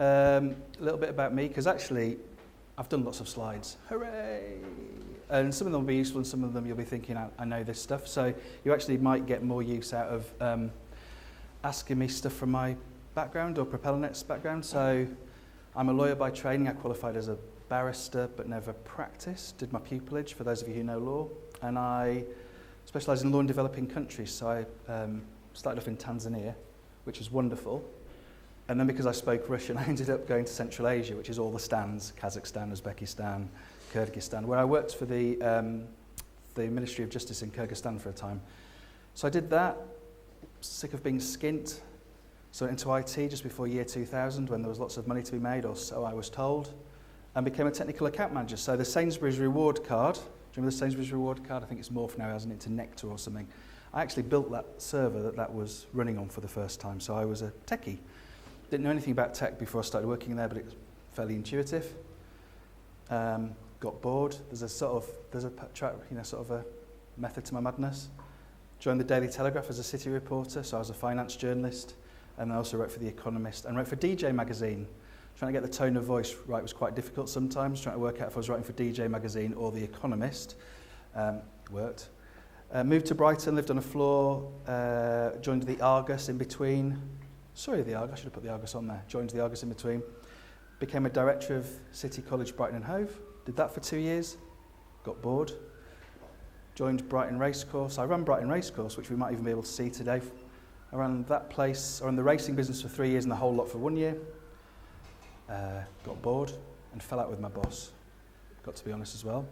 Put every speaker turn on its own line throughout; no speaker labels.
A little bit about me, because actually I've done lots of slides. Hooray! And some of them will be useful and some of them you'll be thinking, I know this stuff. So you actually might get more use out of asking me stuff from my background or Propellernet's background. So I'm a lawyer by training. I qualified as a barrister but never practiced. Did my pupillage, for those of you who know law. And I specialise in law in developing countries. So I started off in Tanzania, which was wonderful. And then because I spoke Russian, I ended up going to Central Asia, which is all the stands, Kazakhstan, Uzbekistan, Kyrgyzstan, where I worked for the Ministry of Justice in Kyrgyzstan for a time. So I did that, sick of being skint, so went into IT just before year 2000 when there was lots of money to be made, or so I was told, and became a technical account manager. So the Sainsbury's reward card, do you remember the Sainsbury's reward card? I think it's morphed now, hasn't it, to Nectar or something. I actually built that server that was running on for the first time, so I was a techie. Didn't know anything about tech before I started working there, but it was fairly intuitive. Got bored. There's a method to my madness. Joined the Daily Telegraph as a city reporter, so I was a finance journalist, and I also wrote for The Economist and wrote for DJ Magazine. Trying to get the tone of voice right was quite difficult sometimes, trying to work out if I was writing for DJ Magazine or The Economist. Worked. Moved to Brighton, lived on a floor, joined the Argus in between. Sorry, the Argus, I should have put the Argus on there. Joined the Argus in between. Became a director of City College Brighton and Hove. Did that for 2 years. Got bored. Joined Brighton Racecourse. I ran Brighton Racecourse, which we might even be able to see today. I ran that place, or in the racing business for 3 years and the whole lot for 1 year. Got bored and fell out with my boss. Got to be honest as well.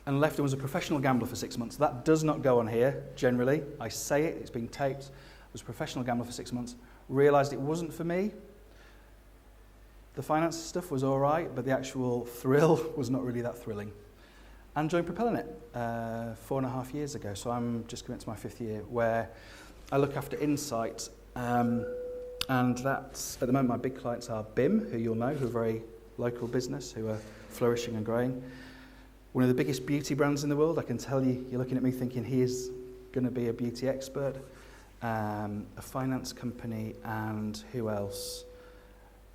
And left and was a professional gambler for 6 months. That does not go on here, generally. I say it, it's been taped. I was a professional gambler for 6 months. Realised it wasn't for me. The finance stuff was all right, but the actual thrill was not really that thrilling. And joined Propellernet 4.5 years ago, so I'm just coming to my 5th year, where I look after insight, and that's, at the moment, my big clients are BIM, who you'll know, who are a very local business, who are flourishing and growing. One of the biggest beauty brands in the world. I can tell you, you're looking at me thinking he is going to be a beauty expert. A finance company, and who else?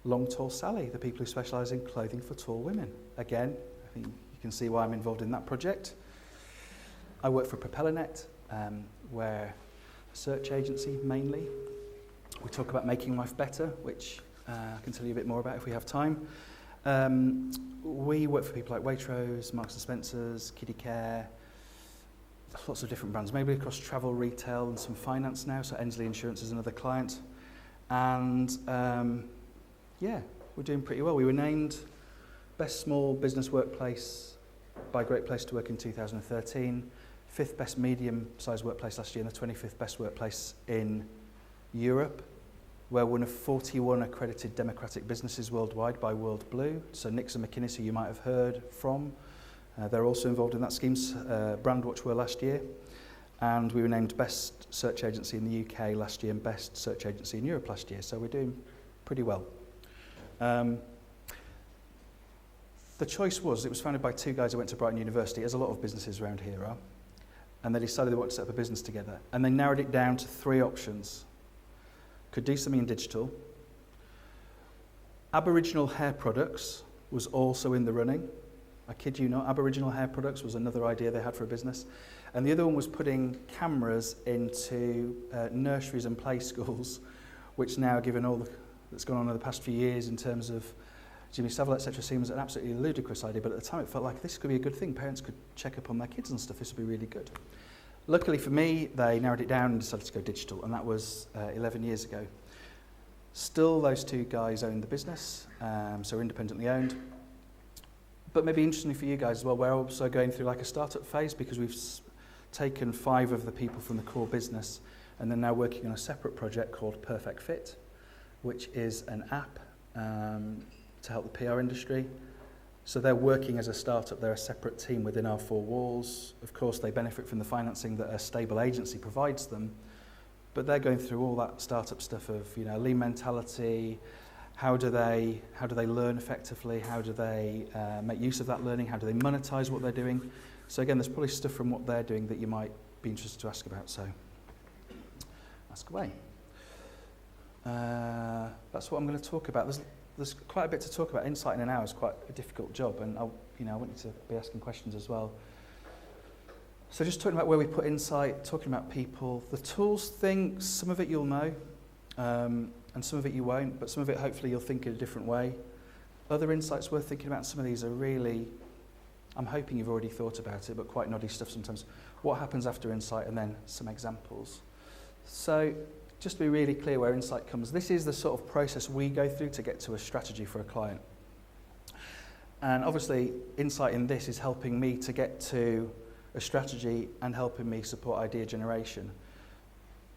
Long Tall Sally, the people who specialise in clothing for tall women. Again, I think you can see why I'm involved in that project. I work for Propellernet, we're a search agency mainly. We talk about making life better, which I can tell you a bit more about if we have time. We work for people like Waitrose, Marks & Spencer's, Kiddie Care, lots of different brands, maybe across travel, retail and some finance now, so Ensley Insurance is another client. And yeah, we're doing pretty well. We were named Best Small Business Workplace by Great Place to Work in 2013, 5th Best Medium-Sized Workplace last year, and the 25th Best Workplace in Europe. We're one of 41 accredited democratic businesses worldwide by World Blue. So Nixon McInnes, who you might have heard from, they're also involved in that scheme. Brandwatch were last year. And we were named Best Search Agency in the UK last year and Best Search Agency in Europe last year. So we're doing pretty well. The choice was, it was founded by 2 guys who went to Brighton University, as a lot of businesses around here are. And they decided they wanted to set up a business together. And they narrowed it down to 3 options. Could do something in digital. Aboriginal hair products was also in the running. I kid you not, Aboriginal hair products was another idea they had for a business. And the other one was putting cameras into nurseries and play schools, which now, given all that's gone on in the past few years in terms of Jimmy Savile, etc., seems an absolutely ludicrous idea, but at the time it felt like this could be a good thing. Parents could check up on their kids and stuff. This would be really good. Luckily for me, they narrowed it down and decided to go digital, and that was 11 years ago. Still, those 2 guys own the business, so independently owned. But maybe interesting for you guys as well, we're also going through like a startup phase because we've taken 5 of the people from the core business and they're now working on a separate project called Perfect Fit, which is an app to help the PR industry. So they're working as a startup, they're a separate team within our 4 walls. Of course, they benefit from the financing that a stable agency provides them, but they're going through all that startup stuff of, you know, lean mentality, how do they learn effectively, how do they make use of that learning, how do they monetize what they're doing. So again, there's probably stuff from what they're doing that you might be interested to ask about, so ask away. That's what I'm going to talk about. There's there's quite a bit to talk about. Insight in an hour is quite a difficult job, and I want you to be asking questions as well. So just talking about where we put insight, talking about people. The tools thing, some of it you'll know, and some of it you won't, but some of it hopefully you'll think in a different way. Other insights worth thinking about, some of these are really, I'm hoping you've already thought about it, but quite noddy stuff sometimes. What happens after insight, and then some examples. So just to be really clear where insight comes, this is the sort of process we go through to get to a strategy for a client. And obviously, insight in this is helping me to get to a strategy and helping me support idea generation.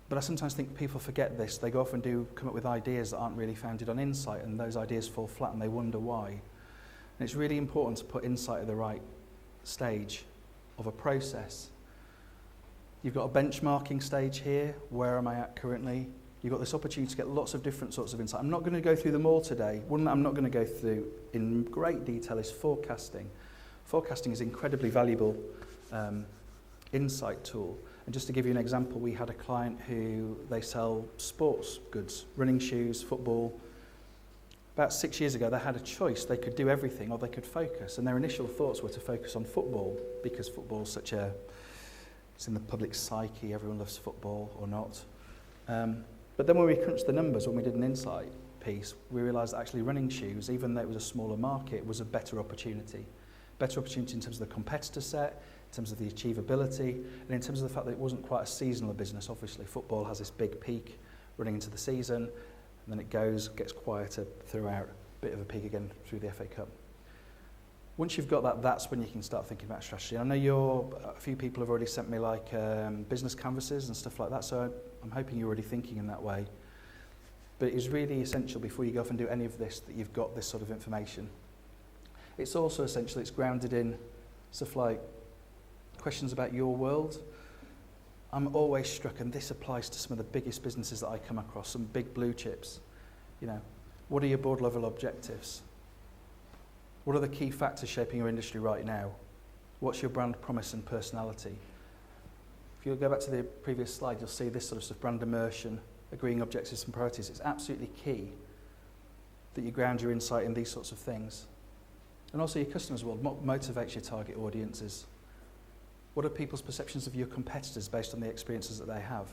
But I sometimes think people forget this. They go off and come up with ideas that aren't really founded on insight, and those ideas fall flat and they wonder why. And it's really important to put insight at the right stage of a process. You've got a benchmarking stage here. Where am I at currently? You've got this opportunity to get lots of different sorts of insight. I'm not going to go through them all today. One that I'm not going to go through in great detail is forecasting. Forecasting is incredibly valuable insight tool. And just to give you an example, we had a client who they sell sports goods, running shoes, football. About 6 years ago, they had a choice. They could do everything or they could focus. And their initial thoughts were to focus on football because football is it's in the public psyche. Everyone loves football or not. But then when we crunched the numbers, when we did an insight piece, we realised that actually running shoes, even though it was a smaller market, was a better opportunity. Better opportunity in terms of the competitor set, in terms of the achievability, and in terms of the fact that it wasn't quite a seasonal business. Obviously, football has this big peak running into the season, and then it gets quieter throughout, a bit of a peak again through the FA Cup. Once you've got that, that's when you can start thinking about strategy. I know a few people have already sent me business canvases and stuff like that, so I'm hoping you're already thinking in that way. But it's really essential before you go off and do any of this that you've got this sort of information. It's also essential, it's grounded in stuff like questions about your world. I'm always struck, and this applies to some of the biggest businesses that I come across, some big blue chips. What are your board level objectives? What are the key factors shaping your industry right now? What's your brand promise and personality? If you go back to the previous slide, you'll see this sort of stuff, brand immersion, agreeing objectives and priorities. It's absolutely key that you ground your insight in these sorts of things. And also your customers' world. What motivates your target audiences? What are people's perceptions of your competitors based on the experiences that they have?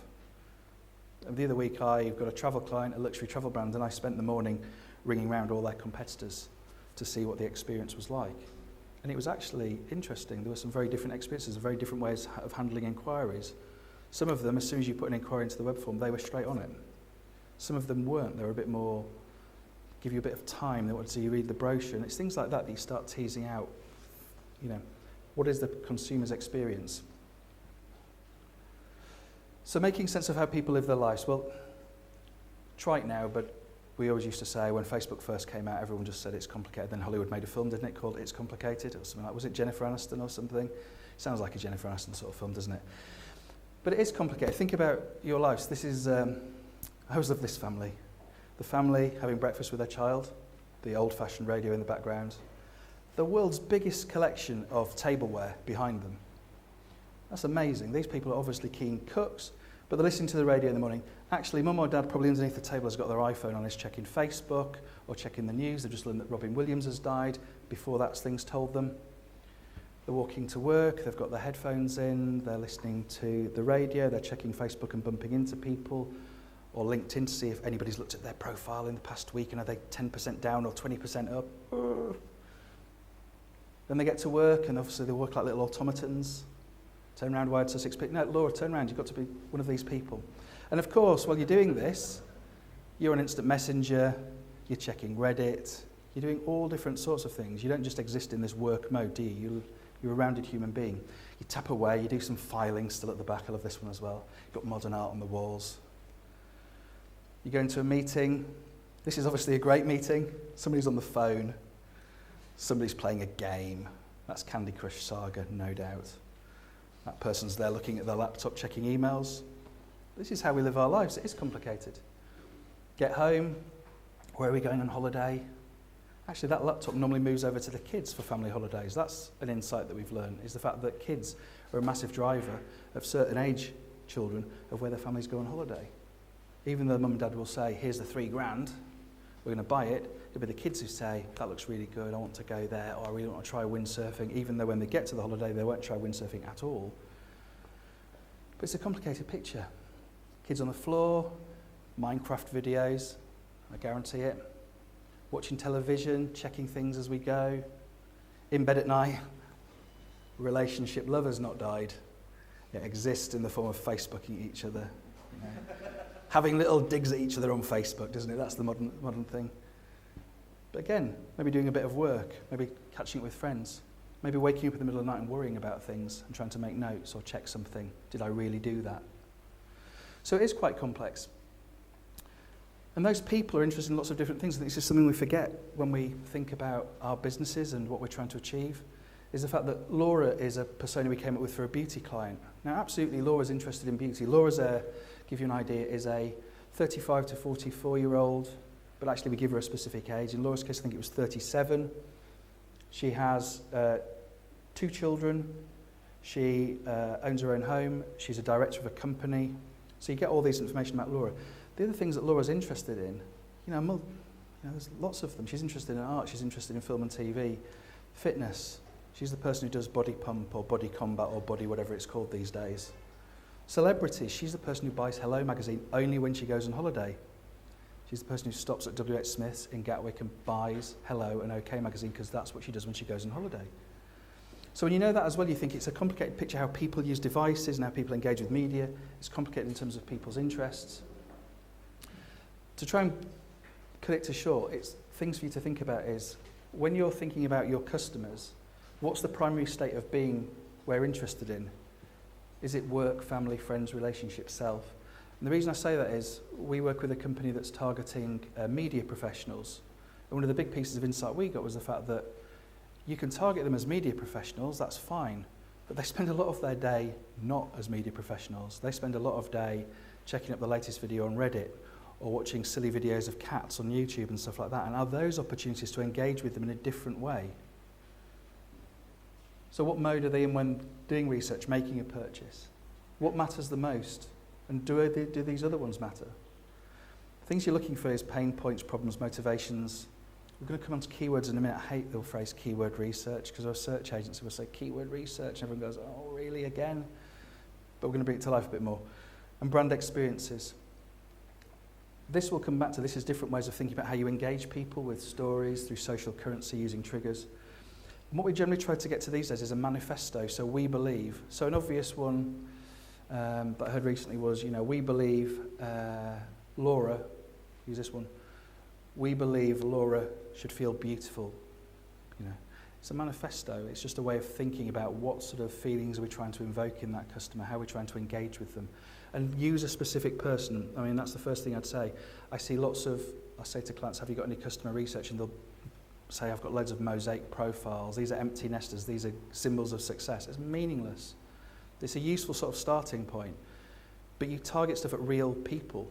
And the other week, I've got a travel client, a luxury travel brand, and I spent the morning ringing around all their competitors to see what the experience was like. And it was actually interesting. There were some very different experiences, very different ways of handling inquiries. Some of them, as soon as you put an inquiry into the web form, they were straight on it. Some of them weren't. They were a bit more, give you a bit of time. They wanted to see you read the brochure. And it's things like that that you start teasing out. What is the consumer's experience? So making sense of how people live their lives. Well, trite now, but we always used to say when Facebook first came out, everyone just said it's complicated. Then Hollywood made a film, didn't it, called It's Complicated or something like, was it Jennifer Aniston or something? Sounds like a Jennifer Aniston sort of film, doesn't it? But it is complicated. Think about your lives. This is, I always love this family. The family having breakfast with their child, the old-fashioned radio in the background, the world's biggest collection of tableware behind them. That's amazing. These people are obviously keen cooks, but they're listening to the radio in the morning. Actually, mum or dad probably underneath the table has got their iPhone on, is checking Facebook or checking the news. They've just learned that Robin Williams has died. Before that, things told them. They're walking to work, they've got their headphones in, they're listening to the radio, they're checking Facebook and bumping into people, or LinkedIn to see if anybody's looked at their profile in the past week and are they 10% down or 20% up. Then they get to work and obviously they work like little automatons. Turn around, Wired Sussex. No, Laura, turn around, you've got to be one of these people. And of course, while you're doing this, you're on Instant Messenger, you're checking Reddit, you're doing all different sorts of things. You don't just exist in this work mode, do you? You're a rounded human being. You tap away, you do some filing still at the back. I love this one as well. You've got modern art on the walls. You go into a meeting. This is obviously a great meeting. Somebody's on the phone. Somebody's playing a game. That's Candy Crush Saga, no doubt. That person's there looking at their laptop, checking emails. This is how we live our lives. It is complicated. Get home. Where are we going on holiday? Actually, that laptop normally moves over to the kids for family holidays. That's an insight that we've learned, is the fact that kids are a massive driver of certain age children of where their families go on holiday. Even though mum and dad will say, here's the £3,000, we're going to buy it. It'll be the kids who say, that looks really good, I want to go there, or I really want to try windsurfing, even though when they get to the holiday, they won't try windsurfing at all. But it's a complicated picture. Kids on the floor, Minecraft videos, I guarantee it. Watching television, checking things as we go. In bed at night, relationship, love has not died. It exists in the form of Facebooking each other. You know. Having little digs at each other on Facebook, doesn't it? That's the modern thing. But again, maybe doing a bit of work, maybe catching up with friends, maybe waking up in the middle of the night and worrying about things and trying to make notes or check something. Did I really do that? So it is quite complex. And those people are interested in lots of different things. I think it's just something we forget when we think about our businesses and what we're trying to achieve, is the fact that Laura is a persona we came up with for a beauty client. Now, absolutely, Laura's interested in beauty. Laura's, give you an idea, is a 35 to 44-year-old, but actually we give her a specific age. In Laura's case, I think it was 37. She has 2 children. She owns her own home. She's a director of a company. So you get all this information about Laura. The other things that Laura's interested in, there's lots of them. She's interested in art, she's interested in film and TV, fitness. She's the person who does body pump or body combat or body whatever it's called these days. Celebrities, she's the person who buys Hello magazine only when she goes on holiday. She's the person who stops at W.H. Smith's in Gatwick and buys Hello and OK magazine because that's what she does when she goes on holiday. So when you know that as well, you think it's a complicated picture how people use devices and how people engage with media. It's complicated in terms of people's interests. To try and cut it to short, it's things for you to think about is, when you're thinking about your customers, what's the primary state of being we're interested in? Is it work, family, friends, relationship, self? And the reason I say that is, we work with a company that's targeting media professionals. And one of the big pieces of insight we got was the fact that you can target them as media professionals, that's fine, but they spend a lot of their day not as media professionals. They spend a lot of day checking up the latest video on Reddit, or watching silly videos of cats on YouTube and stuff like that, and are those opportunities to engage with them in a different way. So what mode are they in when doing research, making a purchase? What matters the most? And do these other ones matter? Things you're looking for is pain points, problems, motivations. We're going to come on to keywords in a minute. I hate the phrase keyword research, because our search agency will say keyword research, and everyone goes, oh, really, again? But we're going to bring it to life a bit more. And brand experiences. This will come back to, this is different ways of thinking about how you engage people with stories, through social currency, using triggers. And what we generally try to get to these days is a manifesto, so we believe. So an obvious one that I heard recently was, we believe Laura, use this one, we believe Laura should feel beautiful. It's a manifesto, it's just a way of thinking about what sort of feelings are we trying to invoke in that customer, how we're trying to engage with them. And use a specific person. I mean, that's the first thing I'd say. I say to clients, have you got any customer research? And they'll say, I've got loads of mosaic profiles. These are empty nesters. These are symbols of success. It's meaningless. It's a useful sort of starting point. But you target stuff at real people.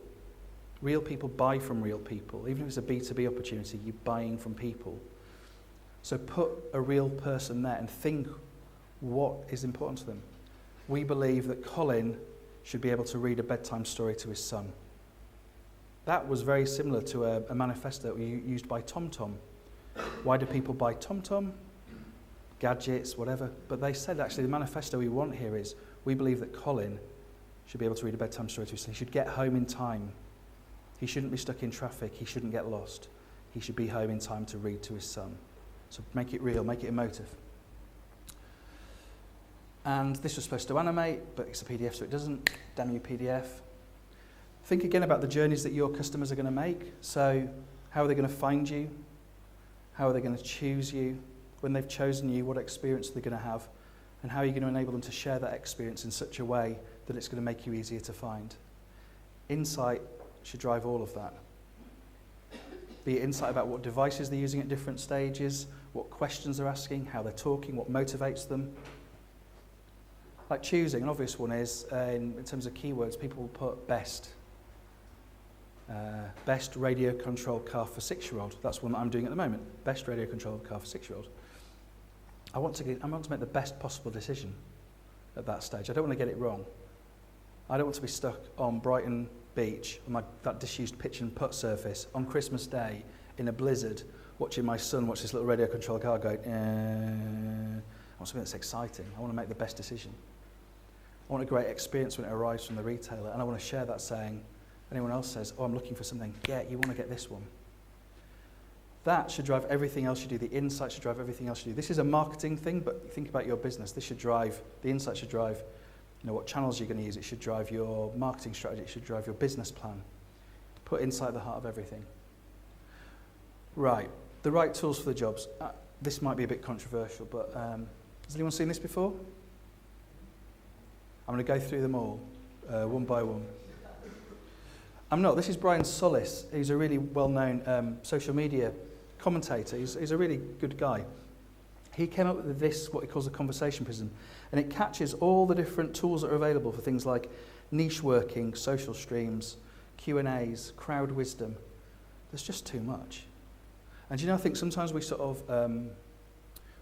Real people buy from real people. Even if it's a B2B opportunity, you're buying from people. So put a real person there and think what is important to them. We believe that Colin should be able to read a bedtime story to his son. That was very similar to a manifesto used by TomTom. Why do people buy TomTom? Gadgets, whatever. But they said, actually, the manifesto we want here is, we believe that Colin should be able to read a bedtime story to his son. He should get home in time. He shouldn't be stuck in traffic. He shouldn't get lost. He should be home in time to read to his son. So make it real, make it emotive. And this was supposed to animate, but it's a PDF, so it doesn't. Damn you, PDF. Think again about the journeys that your customers are going to make. So how are they going to find you? How are they going to choose you? When they've chosen you, what experience are they going to have? And how are you going to enable them to share that experience in such a way that it's going to make you easier to find? Insight should drive all of that. Be it insight about what devices they're using at different stages, what questions they're asking, how they're talking, what motivates them. Like choosing, an obvious one is, in terms of keywords, people will put best. Best radio-controlled car for 6-year-old. That's one that I'm doing at the moment. Best radio-controlled car for 6-year-old. I want to make the best possible decision at that stage. I don't want to get it wrong. I don't want to be stuck on Brighton Beach on that disused pitch and putt surface on Christmas Day in a blizzard, watching my son watch this little radio control car going, I want something that's exciting. I want to make the best decision. I want a great experience when it arrives from the retailer, and I want to share that saying, anyone else says, oh, I'm looking for something, yeah, you want to get this one. That should drive everything else you do. The insight should drive everything else you do. This is a marketing thing, but think about your business. This should drive, the insight should drive, what channels you're going to use. It should drive your marketing strategy. It should drive your business plan. Put insight at the heart of everything. Right, the right tools for the jobs. This might be a bit controversial, but has anyone seen this before? I'm going to go through them all, one by one. I'm not. This is Brian Sullis. He's a really well-known social media commentator. He's a really good guy. He came up with this, what he calls a conversation prism, and it catches all the different tools that are available for things like niche working, social streams, Q&As, crowd wisdom. There's just too much. And I think sometimes we sort of,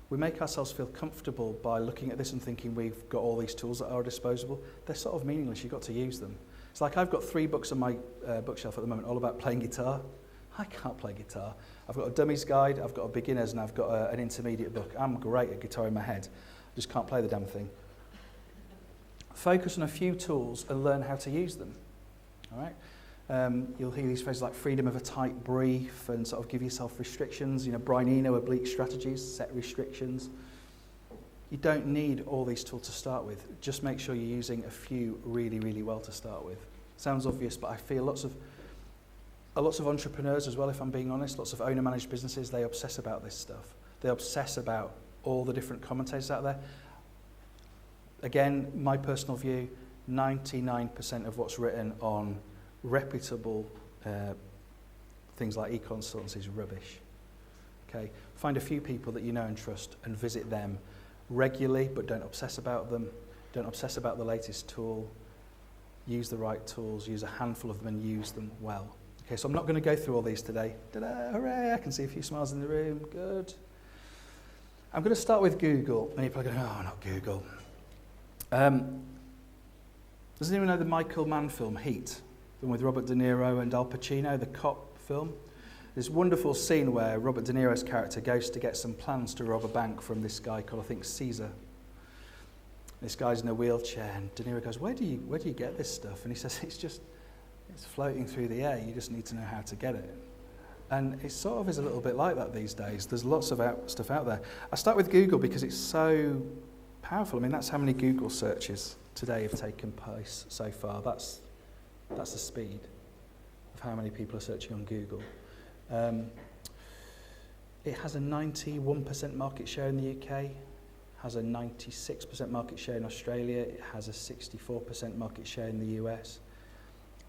we make ourselves feel comfortable by looking at this and thinking we've got all these tools that are disposable. They're sort of meaningless. You've got to use them. It's like I've got 3 books on my bookshelf at the moment all about playing guitar. I can't play guitar. I've got a dummies guide, I've got a beginner's, and I've got an intermediate book. I'm great at guitar in my head. I just can't play the damn thing. Focus on a few tools and learn how to use them. All right? You'll hear these phrases like freedom of a tight brief and sort of give yourself restrictions. Brian Eno, oblique strategies, set restrictions. You don't need all these tools to start with. Just make sure you're using a few really, really well to start with. Sounds obvious, but I feel lots of entrepreneurs as well, if I'm being honest, lots of owner-managed businesses, they obsess about this stuff. They obsess about all the different commentators out there. Again, my personal view, 99% of what's written on reputable things like e-consultancy is rubbish. Okay? Find a few people that you know and trust and visit them regularly, but don't obsess about them. Don't obsess about the latest tool. Use the right tools, use a handful of them and use them well. Okay, so I'm not going to go through all these today. Ta-da, hooray, I can see a few smiles in the room, good. I'm going to start with Google, and you're probably going, oh, not Google. Does anyone know the Michael Mann film, Heat? The one with Robert De Niro and Al Pacino, the cop film? This wonderful scene where Robert De Niro's character goes to get some plans to rob a bank from this guy called, I think, Caesar. This guy's in a wheelchair, and De Niro goes, where do you get this stuff? And he says, it's floating through the air, you just need to know how to get it. And it sort of is a little bit like that these days. There's lots of stuff out there. I start with Google because it's so powerful. I mean, that's how many Google searches today have taken place so far. That's the speed of how many people are searching on Google. It has a 91% market share in the UK, has a 96% market share in Australia, it has a 64% market share in the US.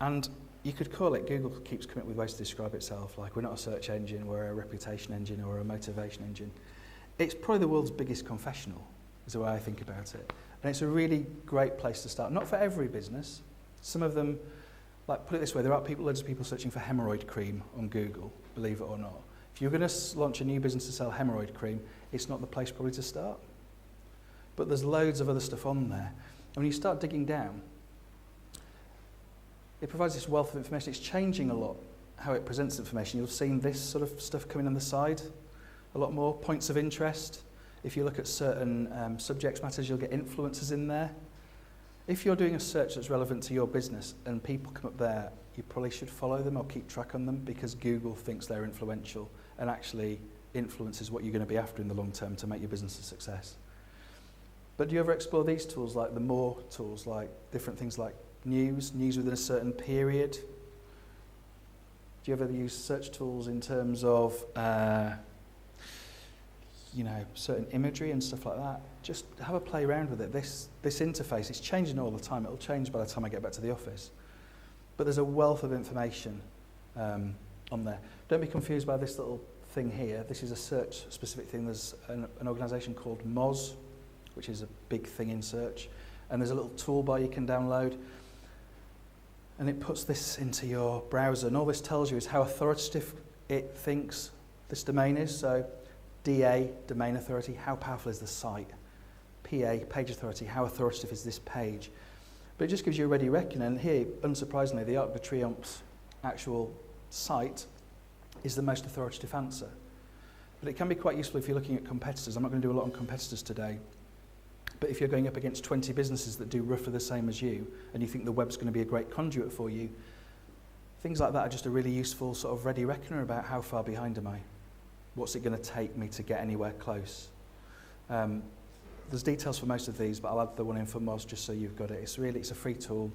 And you could call it, Google keeps coming up with ways to describe itself, like we're not a search engine, we're a reputation engine or a motivation engine. It's probably the world's biggest confessional, is the way I think about it. And it's a really great place to start. Not for every business. Some of them, like put it this way, there are loads of people searching for hemorrhoid cream on Google, believe it or not. If you're going to launch a new business to sell hemorrhoid cream, it's not the place probably to start. But there's loads of other stuff on there. And when you start digging down, it provides this wealth of information. It's changing a lot how it presents information. You've seen this sort of stuff coming on the side, a lot more points of interest. If you look at certain subject matters, you'll get influencers in there. If you're doing a search that's relevant to your business and people come up there, you probably should follow them or keep track on them because Google thinks they're influential and actually influences what you're going to be after in the long term to make your business a success. But do you ever explore these tools, like the more tools, like different things like news within a certain period? Do you ever use search tools in terms of, certain imagery and stuff like that? Just have a play around with it. This interface, it's changing all the time. It'll change by the time I get back to the office. But there's a wealth of information on there. Don't be confused by this little thing here. This is a search-specific thing. There's an organisation called Moz, which is a big thing in search. And there's a little toolbar you can download. And it puts this into your browser. And all this tells you is how authoritative it thinks this domain is. So DA, domain authority, how powerful is the site? PA, page authority, how authoritative is this page? But it just gives you a ready reckoning. And here, unsurprisingly, the Arc de Triomphe's actual site is the most authoritative answer. But it can be quite useful if you're looking at competitors. I'm not going to do a lot on competitors today. But if you're going up against 20 businesses that do roughly the same as you, and you think the web's going to be a great conduit for you, things like that are just a really useful sort of ready reckoner about how far behind am I? What's it going to take me to get anywhere close? There's details for most of these, but I'll add the one in for Moz just so you've got it. It's a free tool.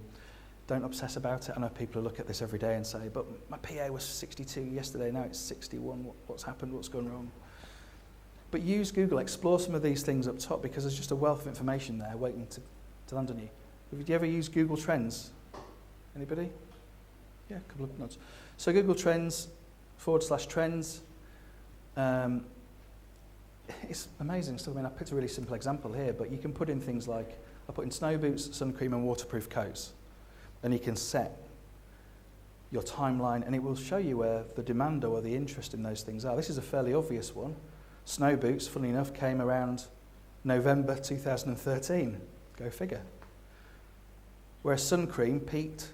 Don't obsess about it. I know people who look at this every day and say, but my PA was 62 yesterday, now it's 61. What's happened? What's gone wrong? But use Google, explore some of these things up top because there's just a wealth of information there waiting to land on you. Have you ever used Google Trends? Anybody? Yeah, a couple of nods. So Google Trends, /trends. It's amazing stuff. I mean, I picked a really simple example here, but you can put in things like, I put in snow boots, sun cream and waterproof coats. And you can set your timeline and it will show you where the demand or the interest in those things are. This is a fairly obvious one. Snow boots, funnily enough, came around November 2013. Go figure. Whereas sun cream peaked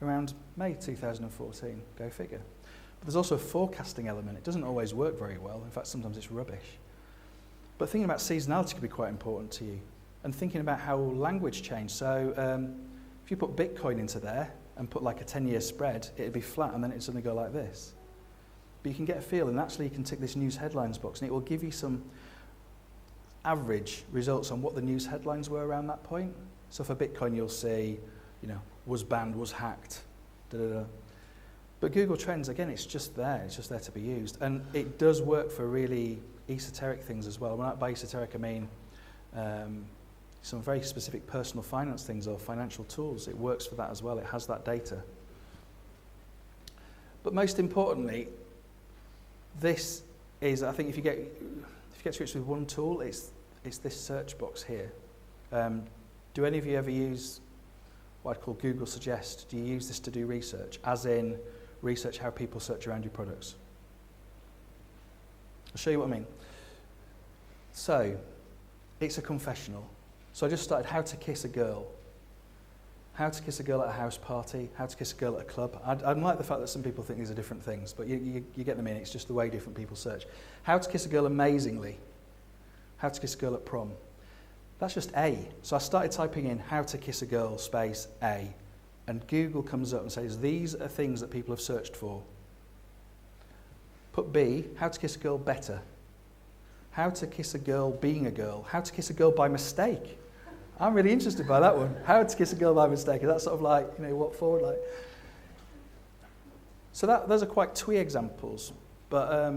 around May 2014. Go figure. But there's also a forecasting element. It doesn't always work very well. In fact, sometimes it's rubbish. But thinking about seasonality could be quite important to you. And thinking about how language changed. So if you put Bitcoin into there and put like a 10-year spread, it'd be flat and then it'd suddenly go like this. But you can get a feel, and actually you can tick this news headlines box and it will give you some average results on what the news headlines were around that point. So for Bitcoin you'll see, was banned, was hacked, da-da-da. But Google Trends, again, it's just there to be used. And it does work for really esoteric things as well. By esoteric I mean some very specific personal finance things or financial tools. It works for that as well. It has that data. But most importantly, this is, I think if you get to grips with one tool, it's this search box here. Do any of you ever use what I'd call Google Suggest? Do you use this to do research, as in research how people search around your products? I'll show you what I mean. So, it's a confessional. So I just started how to kiss a girl. How to kiss a girl at a house party, how to kiss a girl at a club. I like the fact that some people think these are different things, but you get them in. It's just the way different people search. How to kiss a girl amazingly. How to kiss a girl at prom. That's just A. So I started typing in how to kiss a girl space A. And Google comes up and says, these are things that people have searched for. Put B, how to kiss a girl better. How to kiss a girl being a girl. How to kiss a girl by mistake. I'm really interested by that one. How to kiss a girl by mistake. Is that sort of like, what for? Like? So those are quite twee examples. But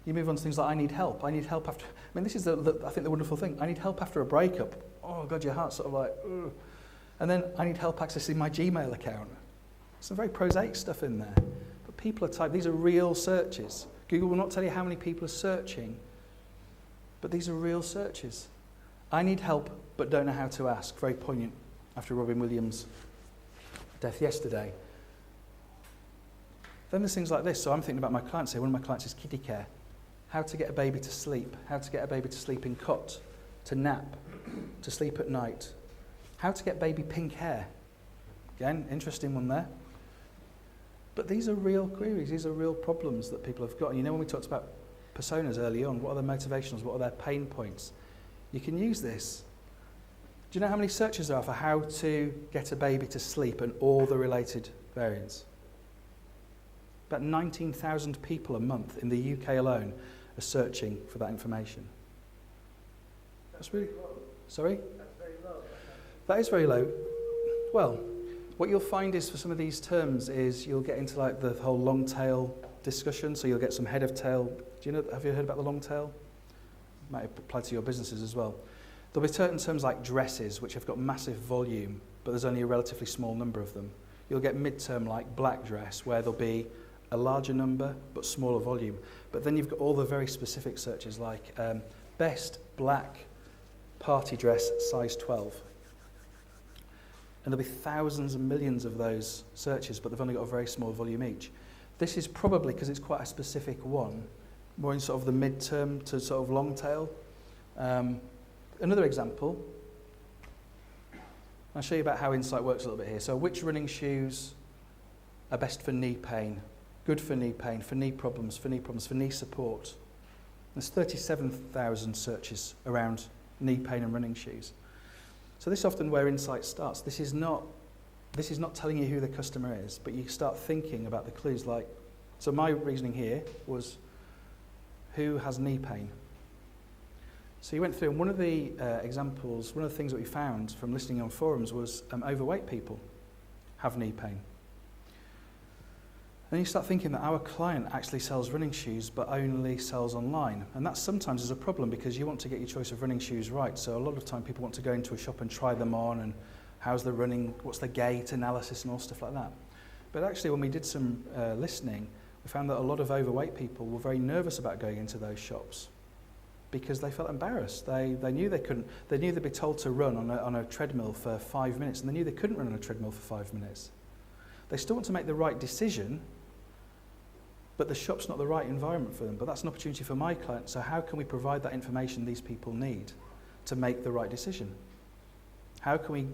you move on to things like I need help. I need help after. I mean, this is I think the wonderful thing. I need help after a breakup. Oh God, your heart's sort of like. Ugh. And then I need help accessing my Gmail account. Some very prosaic stuff in there. But people are typing. These are real searches. Google will not tell you how many people are searching. But these are real searches. I need help, but don't know how to ask. Very poignant after Robin Williams' death yesterday. Then there's things like this. So I'm thinking about my clients here. One of my clients is kiddie care. How to get a baby to sleep. How to get a baby to sleep in cot. To nap. To sleep at night. How to get baby pink hair. Again, interesting one there. But these are real queries. These are real problems that people have got. And when we talked about personas early on, what are their motivations? What are their pain points? You can use this. Do you know how many searches there are for how to get a baby to sleep and all the related variants? About 19,000 people a month in the UK alone are searching for that information. That's really low. Sorry? That's very low. That is very low. Well, what you'll find is for some of these terms is you'll get into like the whole long tail discussion. So you'll get some head of tail. Have you heard about the long tail? Might apply to your businesses as well. There'll be certain terms like dresses, which have got massive volume, but there's only a relatively small number of them. You'll get mid-term like black dress, where there'll be a larger number, but smaller volume. But then you've got all the very specific searches like best black party dress size 12. And there'll be thousands and millions of those searches, but they've only got a very small volume each. This is probably, because it's quite a specific one, more in sort of the mid-term to sort of long tail. Another example, I'll show you about how Insight works a little bit here. So which running shoes are best for knee pain? good for knee pain, for knee problems, for knee support. There's 37,000 searches around knee pain and running shoes. So this is often where insight starts. This is not telling you who the customer is, but you start thinking about the clues. Like, so my reasoning here was, who has knee pain? So you went through, and one of the examples, one of the things that we found from listening on forums was overweight people have knee pain. Then you start thinking that our client actually sells running shoes but only sells online. And that sometimes is a problem because you want to get your choice of running shoes right. So a lot of time people want to go into a shop and try them on and how's the running, what's the gait analysis and all stuff like that. But actually when we did some listening, we found that a lot of overweight people were very nervous about going into those shops because they felt embarrassed. They knew they couldn't, they knew they'd be told to run on a treadmill for 5 minutes and they knew they couldn't run on a treadmill for 5 minutes. They still want to make the right decision, but the shop's not the right environment for them. But that's an opportunity for my client. So how can we provide that information these people need to make the right decision? How can we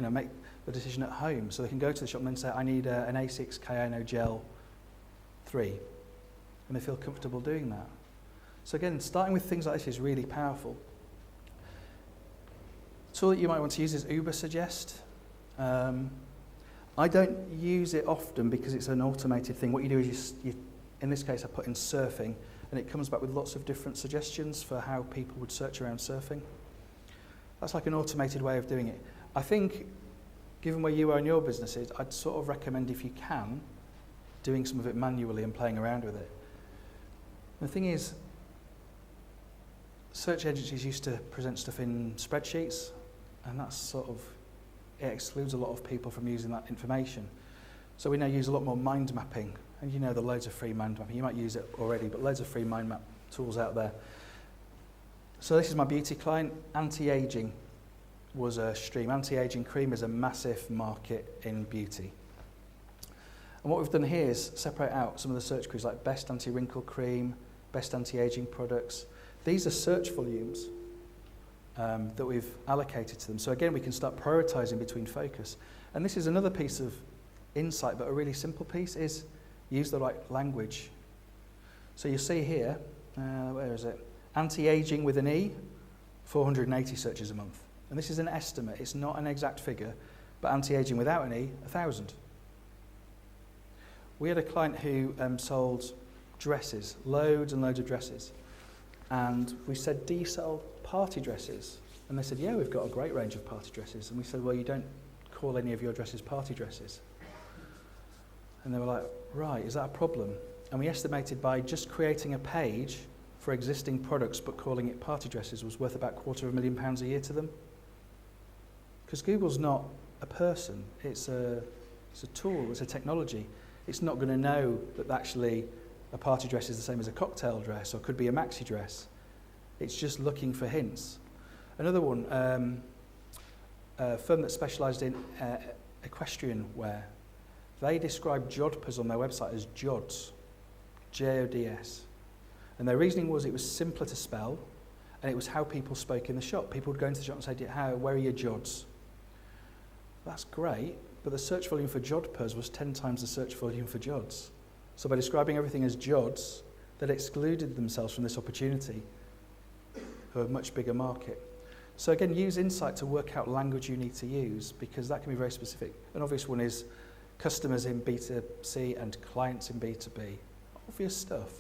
make the decision at home so they can go to the shop and then say, I need an A6 Kayano Gel 3. And they feel comfortable doing that. So again, starting with things like this is really powerful. A tool that you might want to use is Uber Suggest. I don't use it often because it's an automated thing. What you do is you in this case I put in surfing and it comes back with lots of different suggestions for how people would search around surfing. That's like an automated way of doing it. I think, given where you are in your businesses, I'd sort of recommend, if you can, doing some of it manually and playing around with it. The thing is, search agencies used to present stuff in spreadsheets, and that's sort of, it excludes a lot of people from using that information. So we now use a lot more mind mapping, and you know the loads of free mind mapping. You might use it already, but loads of free mind map tools out there. So this is my beauty client. Anti-aging was a stream. Anti-aging cream is a massive market in beauty. And what we've done here is separate out some of the search queries like best anti-wrinkle cream, best anti-aging products. These are search volumes that we've allocated to them. So again, we can start prioritizing between focus. And this is another piece of insight, but a really simple piece, is use the right language. So you see here, where is it? Anti-aging with an E, 480 searches a month. And this is an estimate, it's not an exact figure, but anti-aging without an E, 1,000. We had a client who sold dresses, loads and loads of dresses. And we said, do you sell party dresses? And they said, yeah, we've got a great range of party dresses. And we said, well, you don't call any of your dresses party dresses. And they were like, right, is that a problem? And we estimated by just creating a page for existing products but calling it party dresses was worth about £250,000 a year to them. Because Google's not a person, it's a tool, it's a technology. It's not going to know that actually a party dress is the same as a cocktail dress or could be a maxi dress. It's just looking for hints. Another one, a firm that specialised in equestrian wear. They described jodhpurs on their website as jods, J-O-D-S. And their reasoning was it was simpler to spell and it was how people spoke in the shop. People would go into the shop and say, where are your jods? That's great, but the search volume for jodhpurs was 10 times the search volume for jods. So by describing everything as jods, they'd excluded themselves from this opportunity of a much bigger market. So again, use insight to work out language you need to use because that can be very specific. An obvious one is customers in B2C and clients in B2B. Obvious stuff.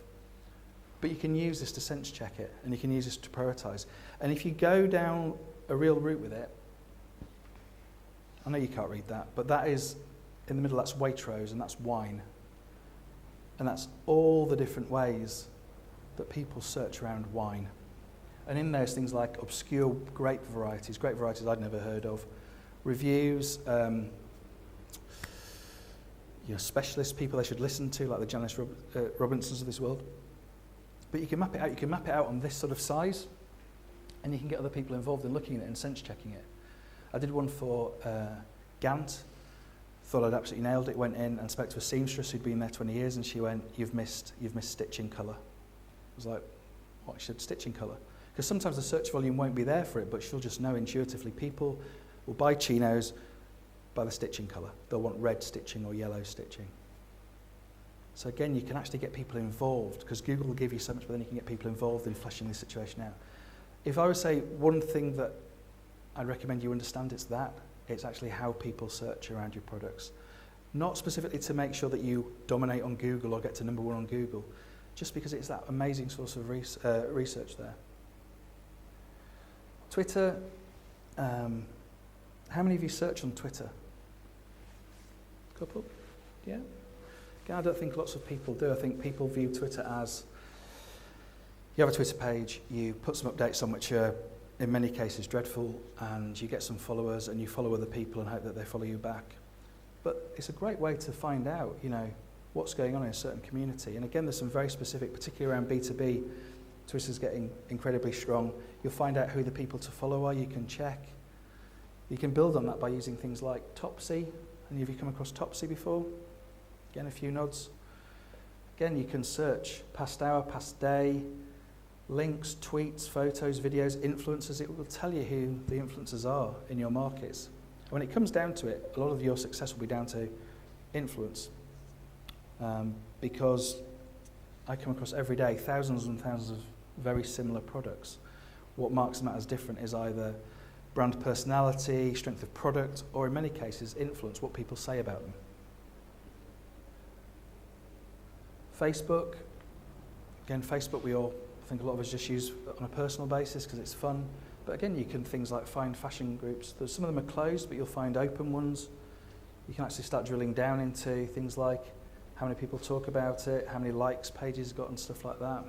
But you can use this to sense check it and you can use this to prioritize. And if you go down a real route with it, I know you can't read that, but that is, in the middle, that's Waitrose and that's wine. And that's all the different ways that people search around wine. And in there's things like obscure grape varieties I'd never heard of, reviews, specialist people they should listen to, like the Janice Robinsons of this world. But you can map it out. You can map it out on this sort of size, and you can get other people involved in looking at it and sense checking it. I did one for Gant. Thought I'd absolutely nailed it. Went in and spoke to a seamstress who'd been there 20 years, and she went, "You've missed stitching colour." I was like, "What? She said stitching colour?" Because sometimes the search volume won't be there for it, but she'll just know intuitively. People will buy chinos by the stitching colour. They'll want red stitching or yellow stitching. So again, you can actually get people involved, because Google will give you so much, but then you can get people involved in fleshing this situation out. If I would say one thing that I'd recommend you understand, it's that. It's actually how people search around your products. Not specifically to make sure that you dominate on Google or get to number 1 on Google, just because it's that amazing source of research there. Twitter, how many of you search on Twitter? Couple? Yeah? Again, I don't think lots of people do. I think people view Twitter as, you have a Twitter page, you put some updates on which are in many cases dreadful, and you get some followers and you follow other people and hope that they follow you back. But it's a great way to find out, what's going on in a certain community. And again, there's some very specific, particularly around B2B, Twitter's getting incredibly strong. You'll find out who the people to follow are, you can check. You can build on that by using things like Topsy. Any of you come across Topsy before? Again, a few nods. Again, you can search past hour, past day, links, tweets, photos, videos, influencers. It will tell you who the influencers are in your markets. And when it comes down to it, a lot of your success will be down to influence. Because I come across every day thousands and thousands of very similar products. What marks them out as different is either brand personality, strength of product, or in many cases, influence, what people say about them. Facebook. Again, Facebook I think a lot of us just use on a personal basis because it's fun. But again, you can things like find fashion groups. Some of them are closed, but you'll find open ones. You can actually start drilling down into things like how many people talk about it, how many likes pages got and stuff like that.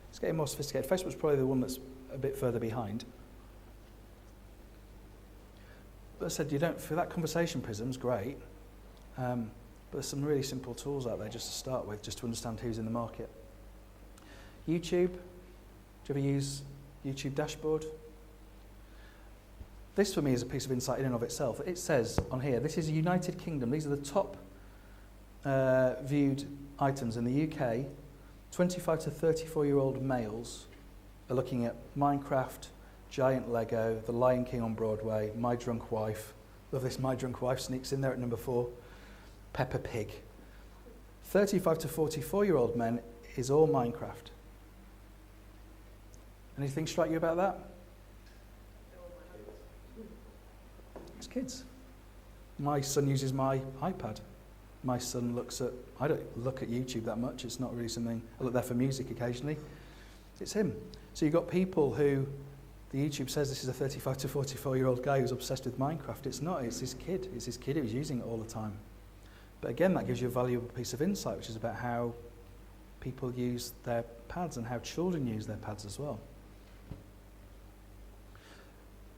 It's getting more sophisticated. Facebook's probably the one that's a bit further behind. But as I said, for that conversation prism's great, but there's some really simple tools out there just to start with, just to understand who's in the market. YouTube, do you ever use YouTube dashboard? This for me is a piece of insight in and of itself. It says on here, this is United Kingdom. These are the top viewed items in the UK. 25 to 34-year-old males are looking at Minecraft, Giant Lego, The Lion King on Broadway, My Drunk Wife. Love this, My Drunk Wife sneaks in there at number 4. Peppa Pig. 35 to 44-year-old men is all Minecraft. Anything strike you about that? It's kids. My son uses my iPad. My son I don't look at YouTube that much. It's not really something, I look there for music occasionally. It's him. So you've got people who, the YouTube says this is a 35 to 44-year-old guy who's obsessed with Minecraft. It's not, it's his kid. It's his kid who's using it all the time. But again, that gives you a valuable piece of insight, which is about how people use their pads and how children use their pads as well.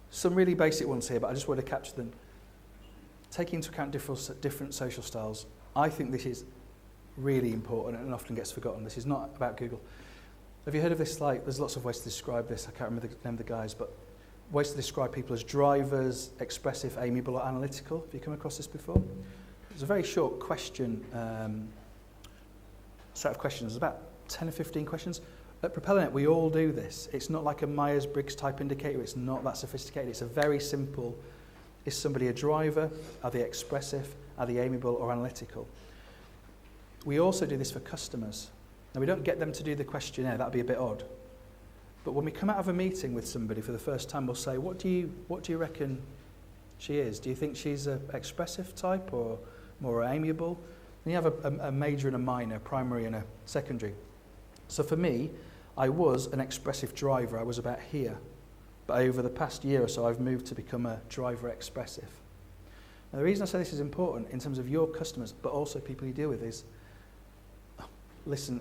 Some really basic ones here, but I just want to capture them. Taking into account different social styles, I think this is really important and often gets forgotten. This is not about Google. Have you heard of this? There's lots of ways to describe this. I can't remember the name of the guys, but ways to describe people as drivers, expressive, amiable, or analytical. Have you come across this before? It's a very short question, set of questions. There's about 10 or 15 questions. At Propellernet, we all do this. It's not like a Myers-Briggs type indicator. It's not that sophisticated. It's a very simple, is somebody a driver? Are they expressive? Are they amiable or analytical? We also do this for customers. Now, we don't get them to do the questionnaire. That'd be a bit odd. But when we come out of a meeting with somebody for the first time, we'll say, what do you reckon she is? Do you think she's an expressive type or more amiable? And you have a major and a minor, primary and a secondary. So for me, I was an expressive driver. I was about here. But over the past year or so, I've moved to become a driver expressive. Now, the reason I say this is important in terms of your customers, but also people you deal with is, listen,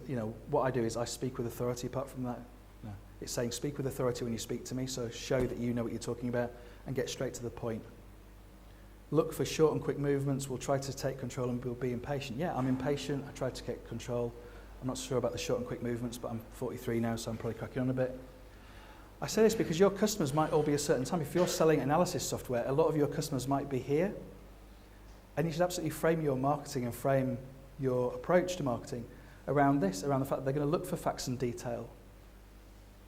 what I do is I speak with authority apart from that. No. It's saying speak with authority when you speak to me, so show that you know what you're talking about and get straight to the point. Look for short and quick movements. We'll try to take control and we'll be impatient. Yeah, I'm impatient. I try to get control. I'm not sure about the short and quick movements, but I'm 43 now, so I'm probably cracking on a bit. I say this because your customers might all be a certain time. If you're selling analysis software, a lot of your customers might be here, and you should absolutely frame your marketing and frame your approach to marketing around this, around the fact that they're going to look for facts and detail.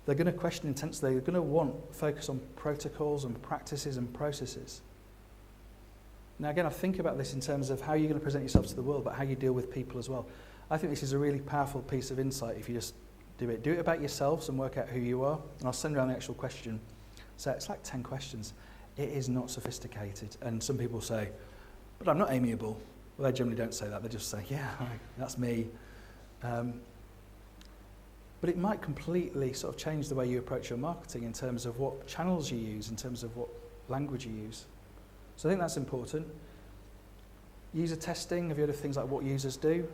They're going to question intensely. They're going to want focus on protocols and practices and processes. Now, again, I think about this in terms of how you're going to present yourself to the world, but how you deal with people as well. I think this is a really powerful piece of insight if you just do it. Do it about yourselves and work out who you are. And I'll send around the actual question. So it's like 10 questions. It is not sophisticated. And some people say, but I'm not amiable. Well, they generally don't say that. They just say, yeah, that's me. But it might completely sort of change the way you approach your marketing in terms of what channels you use, in terms of what language you use. So I think that's important. User testing, have you heard of things like What Users Do?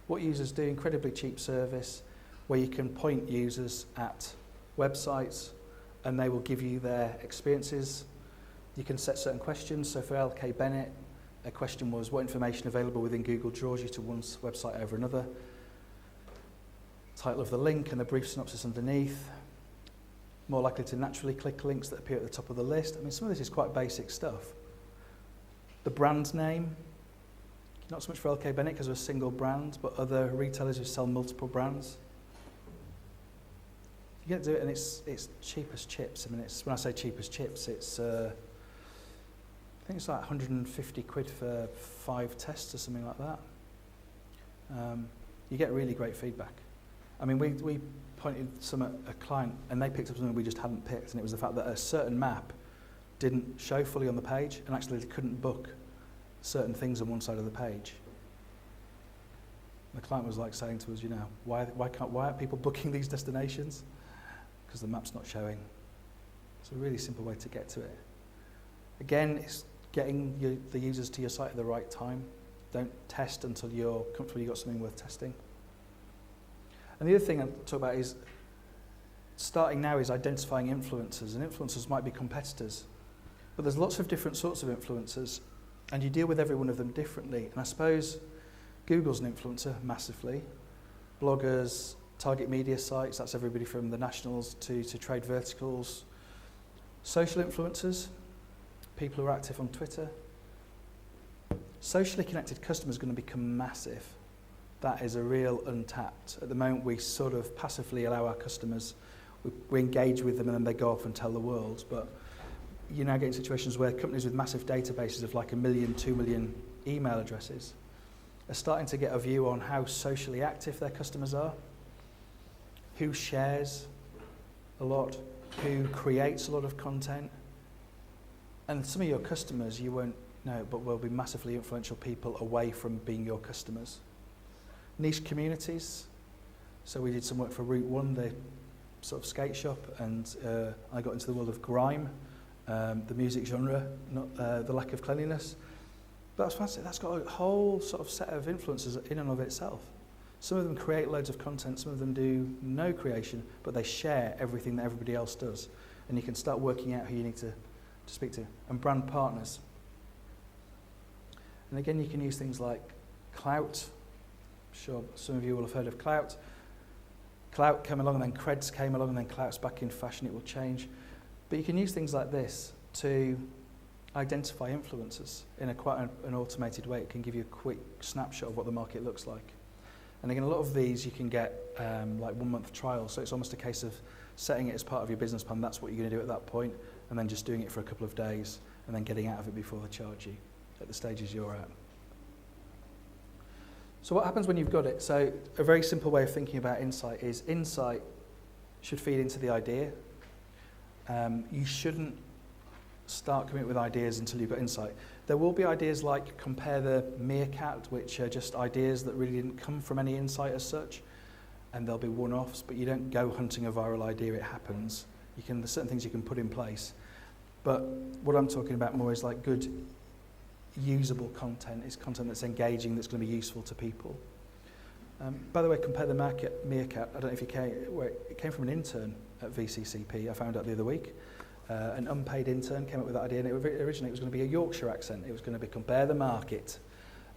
What Users Do, incredibly cheap service where you can point users at websites and they will give you their experiences. You can set certain questions. So for LK Bennett, a question was, what information available within Google draws you to one website over another? Title of the link and the brief synopsis underneath. More likely to naturally click links that appear at the top of the list. I mean, some of this is quite basic stuff. The brand name, not so much for LK Bennett because we're a single brand, but other retailers who sell multiple brands. You get to do it, and it's cheap as chips. I mean, when I say cheap as chips, it's I think it's like 150 quid for 5 tests or something like that. You get really great feedback. I mean, we pointed some at a client, and they picked up something we just hadn't picked, and it was the fact that a certain map didn't show fully on the page, and actually they couldn't book certain things on one side of the page. The client was like saying to us, you know, why aren't people booking these destinations? Because the map's not showing. It's a really simple way to get to it. Again, it's getting the users to your site at the right time. Don't test until you're comfortable you've got something worth testing. And the other thing I'll talk about is, starting now, is identifying influencers. And influencers might be competitors. But there's lots of different sorts of influencers, and you deal with every one of them differently. And I suppose Google's an influencer massively. Bloggers, target media sites, that's everybody from the nationals to trade verticals. Social influencers, people who are active on Twitter. Socially connected customers are going to become massive. That is a real untapped. At the moment, we sort of passively allow our customers, we engage with them and then they go off and tell the world. But you now get in situations where companies with massive databases of like 1 million, 2 million email addresses are starting to get a view on how socially active their customers are, who shares a lot, who creates a lot of content. And some of your customers you won't know, but will be massively influential people away from being your customers. Niche communities. So we did some work for Route 1, the sort of skate shop, and I got into the world of grime, the music genre, not the lack of cleanliness. But that's fantastic. That's got a whole sort of set of influences in and of itself. Some of them create loads of content, some of them do no creation, but they share everything that everybody else does. And you can start working out who you need to speak to. And brand partners. And again, you can use things like clout. I'm sure some of you will have heard of clout. Clout came along and then creds came along and then clout's back in fashion, it will change. But you can use things like this to identify influencers in quite an automated way. It can give you a quick snapshot of what the market looks like. And again, a lot of these you can get like 1 month trials, so it's almost a case of setting it as part of your business plan. That's what you're going to do at that point, and then just doing it for a couple of days and then getting out of it before they charge you at the stages you're at. So what happens when you've got it? So a very simple way of thinking about insight is insight should feed into the idea. You shouldn't start coming up with ideas until you've got insight. There will be ideas like compare the meerkat, which are just ideas that really didn't come from any insight as such, and there'll be one-offs, but you don't go hunting a viral idea, it happens. There's certain things you can put in place. But what I'm talking about more is like good usable content. It's content that's engaging, that's going to be useful to people. By the way, compare the meerkat. I don't know if it came from an intern at VCCP, I found out the other week. An unpaid intern came up with that idea, and originally it was going to be a Yorkshire accent. It was going to be compare the market.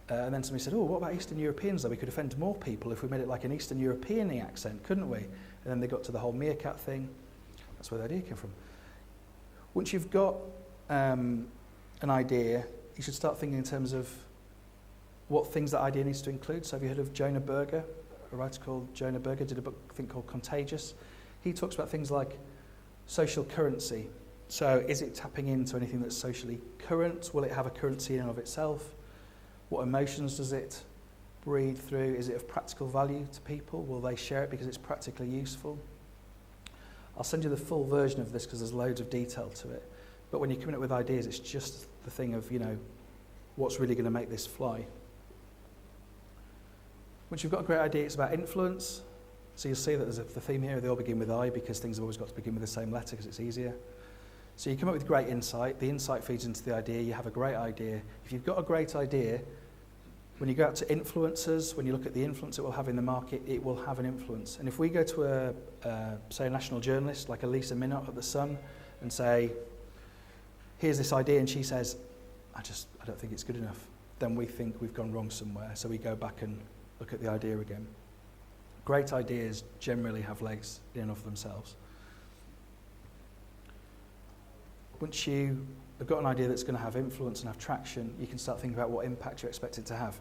And then somebody said, oh, what about Eastern Europeans? Though we could offend more people if we made it like an Eastern European accent, couldn't we? And then they got to the whole meerkat thing. That's where the idea came from. Once you've got an idea, you should start thinking in terms of what things that idea needs to include. So have you heard of Jonah Berger? A writer called Jonah Berger did a book, I think, called Contagious. He talks about things like social currency. So is it tapping into anything that's socially current? Will it have a currency in and of itself? What emotions does it read through, is it of practical value to people? Will they share it because it's practically useful? I'll send you the full version of this because there's loads of detail to it. But when you're coming up with ideas, it's just the thing of, what's really going to make this fly. Once you've got a great idea, it's about influence. So you'll see that there's the theme here, they all begin with I because things have always got to begin with the same letter because it's easier. So you come up with great insight, the insight feeds into the idea, you have a great idea. If you've got a great idea, when you go out to influencers, when you look at the influence it will have in the market, it will have an influence. And if we go to say a national journalist like a Lisa Minot at The Sun and say, here's this idea, and she says, I don't think it's good enough, then we think we've gone wrong somewhere. So we go back and look at the idea again. Great ideas generally have legs in and of themselves. Once you have got an idea that's going to have influence and have traction, you can start thinking about what impact you expect it to have.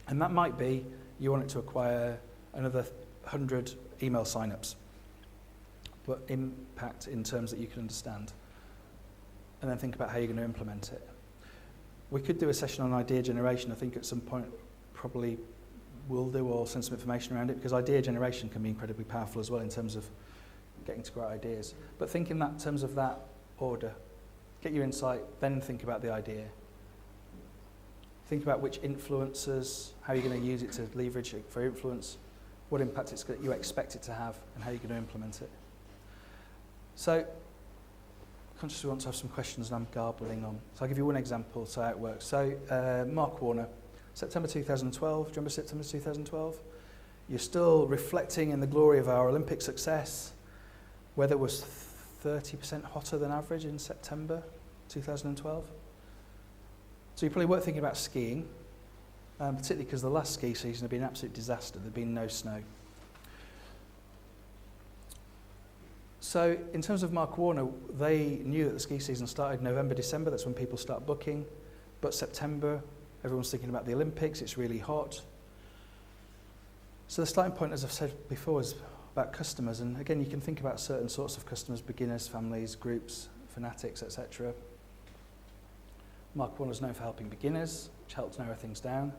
And that might be you want it to acquire another 100 email signups, but impact in terms that you can understand. And then think about how you're going to implement it. We could do a session on idea generation. I think at some point probably will do, or send some information around it, because idea generation can be incredibly powerful as well in terms of getting to great ideas. But think in that terms of that order. Get your insight, then think about the idea. Think about which influencers, how you're going to use it to leverage it for influence, what impact you expect it to have, and how you're going to implement it. So, conscious we want to have some questions and I'm garbling on. So I'll give you one example, so how it works. So, Mark Warner, September 2012, do you remember September 2012? You're still reflecting in the glory of our Olympic success. Weather was 30% hotter than average in September 2012. So you probably weren't thinking about skiing, particularly because the last ski season had been an absolute disaster. There'd been no snow. So in terms of Mark Warner, they knew that the ski season started November, December. That's when people start booking. But September, everyone's thinking about the Olympics. It's really hot. So the starting point, as I've said before, is about customers. And again, you can think about certain sorts of customers: beginners, families, groups, fanatics, etc. Mark Warner's known for helping beginners, which helps narrow things down.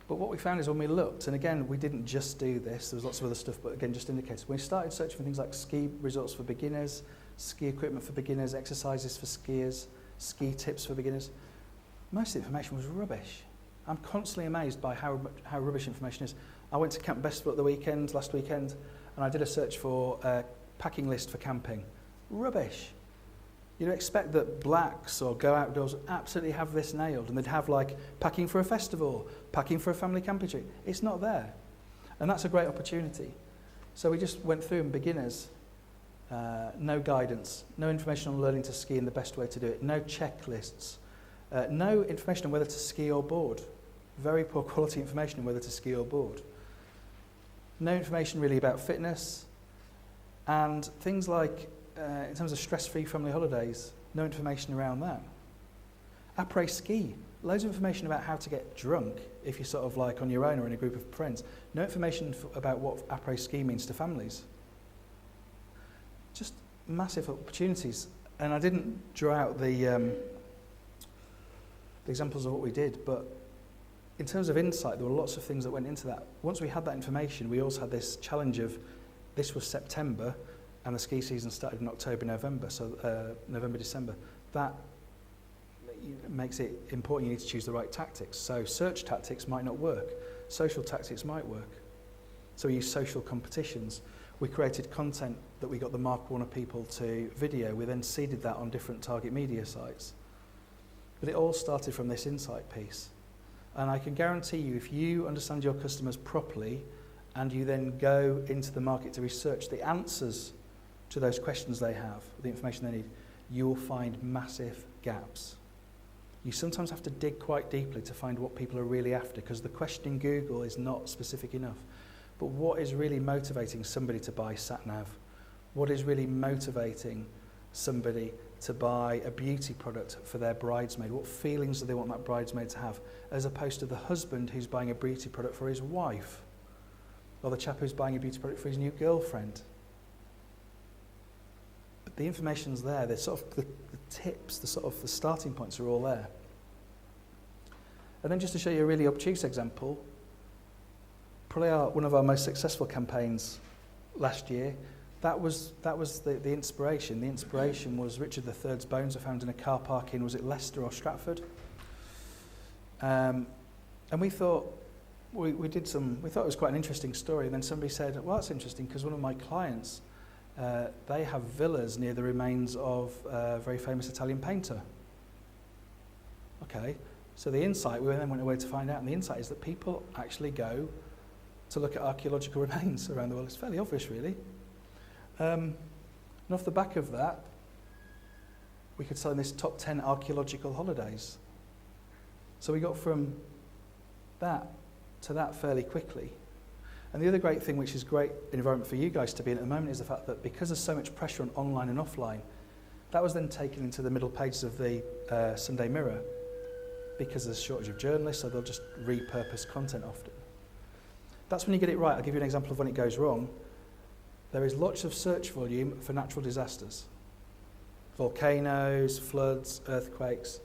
But what we found is when we looked, and again, we didn't just do this, there was lots of other stuff, but again, just indicates, when we started searching for things like ski resorts for beginners, ski equipment for beginners, exercises for skiers, ski tips for beginners, most of the information was rubbish. I'm constantly amazed by how rubbish information is. I went to Camp Bestwood last weekend, and I did a search for a packing list for camping. Rubbish. You'd expect that Blacks or Go Outdoors absolutely have this nailed, and they'd have like packing for a festival, packing for a family camping trip. It's not there. And that's a great opportunity. So we just went through, and beginners, no guidance, no information on learning to ski and the best way to do it, no checklists, no information on whether to ski or board. Very poor quality information on whether to ski or board. No information really about fitness, and things like, in terms of stress-free family holidays, no information around that. Après-ski, loads of information about how to get drunk if you're sort of like on your own or in a group of friends. No information about what après-ski means to families. Just massive opportunities. And I didn't draw out the examples of what we did, but in terms of insight, there were lots of things that went into that. Once we had that information, we also had this challenge of, this was September, and the ski season started in October, November, so November, December. That makes it important. You need to choose the right tactics. So search tactics might not work. Social tactics might work. So we used social competitions. We created content that we got the Mark Warner people to video. We then seeded that on different target media sites. But it all started from this insight piece. And I can guarantee you, if you understand your customers properly and you then go into the market to research the answers to those questions they have, the information they need, you will find massive gaps. You sometimes have to dig quite deeply to find what people are really after, because the question in Google is not specific enough. But what is really motivating somebody to buy SatNav? What is really motivating somebody to buy a beauty product for their bridesmaid? What feelings do they want that bridesmaid to have, as opposed to the husband who's buying a beauty product for his wife, or the chap who's buying a beauty product for his new girlfriend? But the information's there. The sort of the tips, the sort of the starting points are all there. And then just to show you a really obtuse example, probably one of our most successful campaigns last year, that was the inspiration. The inspiration was Richard III's bones were found in a car park in, was it Leicester or Stratford? And we thought, we thought it was quite an interesting story. And then somebody said, well, that's interesting because one of my clients, they have villas near the remains of a very famous Italian painter. Okay, so the insight, we then went away to find out, and the insight is that people actually go to look at archaeological remains around the world. It's fairly obvious, really. And off the back of that, we could sell in this top 10 archaeological holidays. So we got from that to that fairly quickly. And the other great thing, which is great environment for you guys to be in at the moment, is the fact that because there's so much pressure on online and offline, that was then taken into the middle pages of the Sunday Mirror, because there's a shortage of journalists, so they'll just repurpose content often. That's when you get it right. I'll give you an example of when it goes wrong. There is lots of search volume for natural disasters. Volcanoes, floods, earthquakes.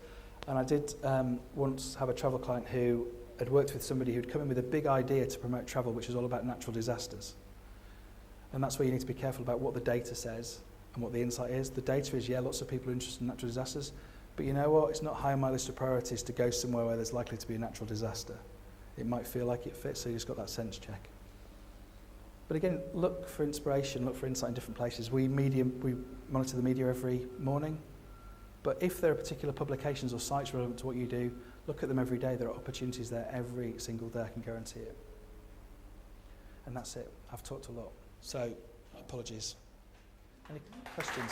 And I did once have a travel client who had worked with somebody who'd come in with a big idea to promote travel, which is all about natural disasters. And that's where you need to be careful about what the data says and what the insight is. The data is, yeah, lots of people are interested in natural disasters, but you know what? It's not high on my list of priorities to go somewhere where there's likely to be a natural disaster. It might feel like it fits, so you just got that sense check. But again, look for inspiration, look for insight in different places. We monitor the media every morning, but if there are particular publications or sites relevant to what you do, look at them every day. There are opportunities there every single day, I can guarantee it. And that's it. I've talked a lot. So, apologies. Any questions?